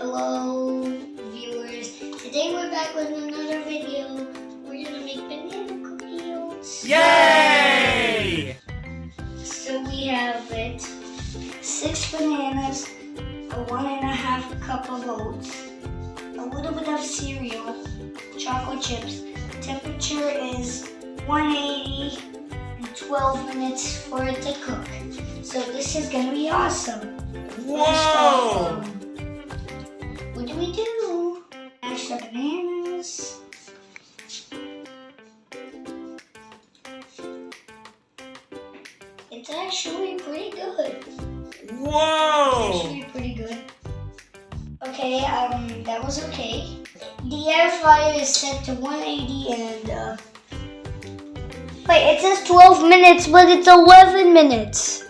Hello viewers, today we're back with another video. We're gonna make banana cookies. Yay! So we have 6 bananas, a 1.5 cup of oats, a little bit of cereal, chocolate chips. Temperature is 180 and 12 minutes for it to cook. So this is gonna be awesome. Whoa! What do we do? Mash the bananas. It's actually pretty good. Whoa! Actually pretty good. Okay, that was okay. The air fryer is set to 180 and wait, it says 12 minutes, but it's 11 minutes.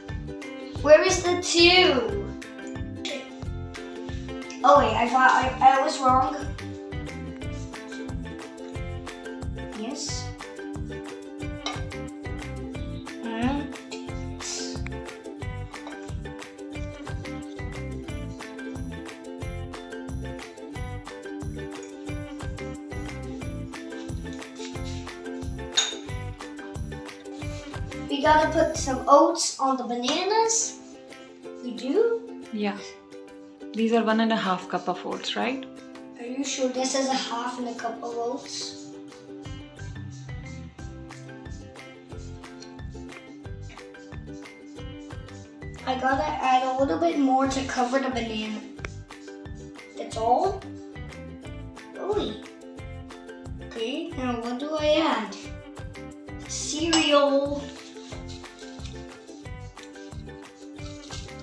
Where is the 2? Oh wait, I was wrong. Yes. We gotta put some oats on the bananas. We do? Yeah. These are 1.5 cup of oats, right? Are you sure this is a half and a cup of oats? I gotta add a little bit more to cover the banana. That's all? Really? Okay, now what do I add? Cereal.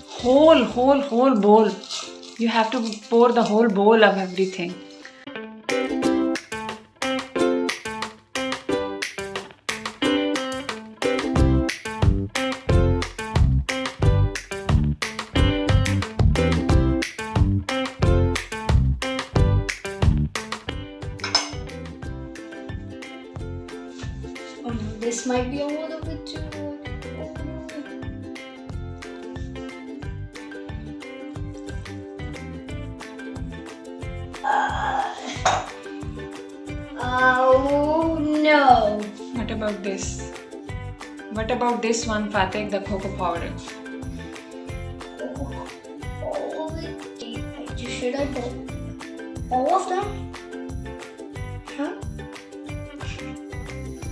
Whole bowl. You have to pour the whole bowl of everything. Oh no, this might be a little bit too much. Oh no. What about this? What about this one, Fatik, the cocoa powder? All of it? Should I put all of them? Huh?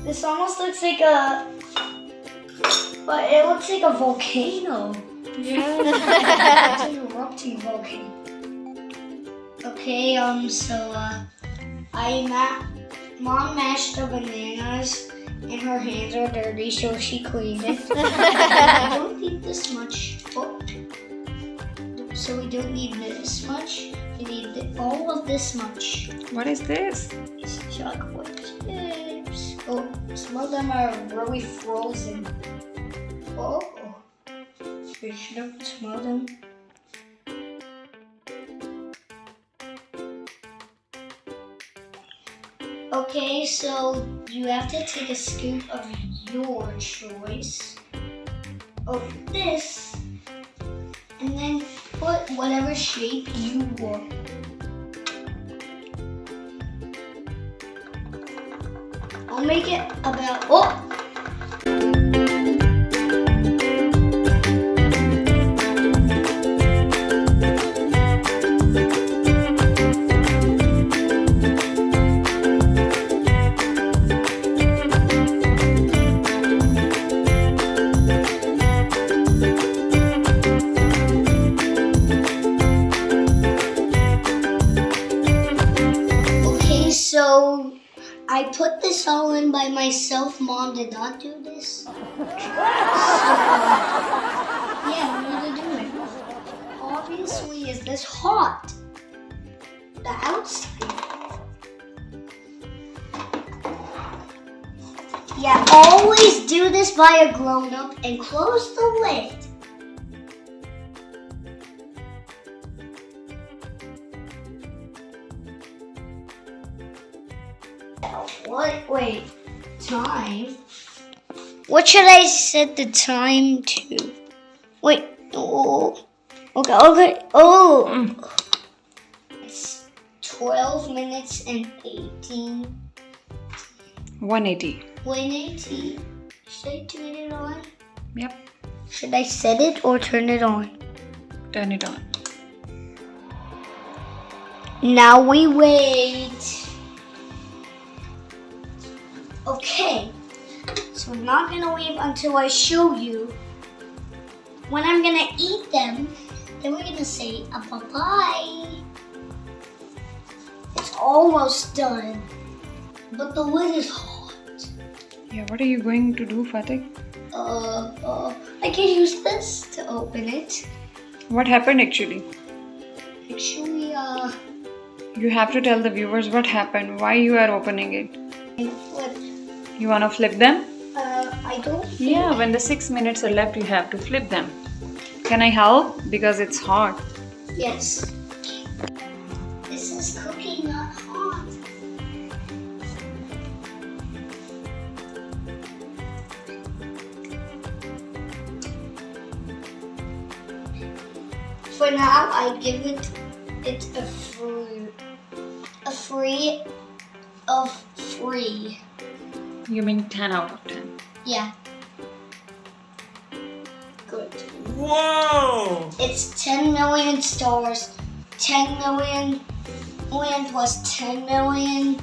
This almost looks like but it looks like a volcano. Yeah. It's like an erupting volcano. Okay, Mom mashed the bananas and her hands are dirty, so she cleaned it. I don't need this much. Oh. So we don't need this much. We need all of this much. What is this? It's chocolate chips. Oh, some of them are really frozen. Oh, we should have smelled them. Okay, so you have to take a scoop of your choice of this and then put whatever shape you want. I'll make it about, so I put this all in by myself. Mom did not do this. So, yeah, we need to do it. Obviously, is this hot? The outside. Yeah, always do this by a grown-up and close the lid. What? Wait. Time? What should I set the time to? Wait. Oh. Okay. Oh. 12 minutes and 18. 180. 180. Should I turn it on? Yep. Should I set it or turn it on? Turn it on. Now we wait. Okay. So we're not gonna wait until I show you. When I'm gonna eat them, then we're gonna say a bye-bye. It's almost done, but the lid is hot. Yeah, what are you going to do, Fatik? I can use this to open it. What happened actually? Actually, You have to tell the viewers what happened, why you are opening it. flip. You wanna flip them? I don't. Yeah, when the 6 minutes are left, you have to flip them. Can I help? Because it's hot. Yes. This is cooking, not hot. For now, I give it a free of 3. You mean 10 out of 10. Yeah. Good. Wow! It's 10 million stars. 10 million plus 10 million.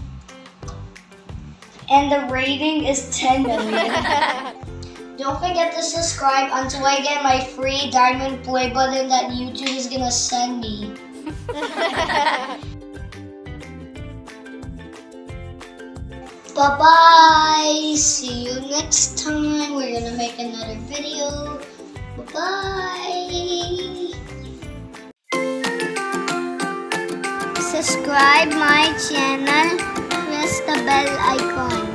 And the rating is 10 million. Don't forget to subscribe until I get my free diamond play button that YouTube is gonna send me. Bye-bye. See you next time. We're gonna make another video. Bye-bye. Subscribe my channel. Press the bell icon.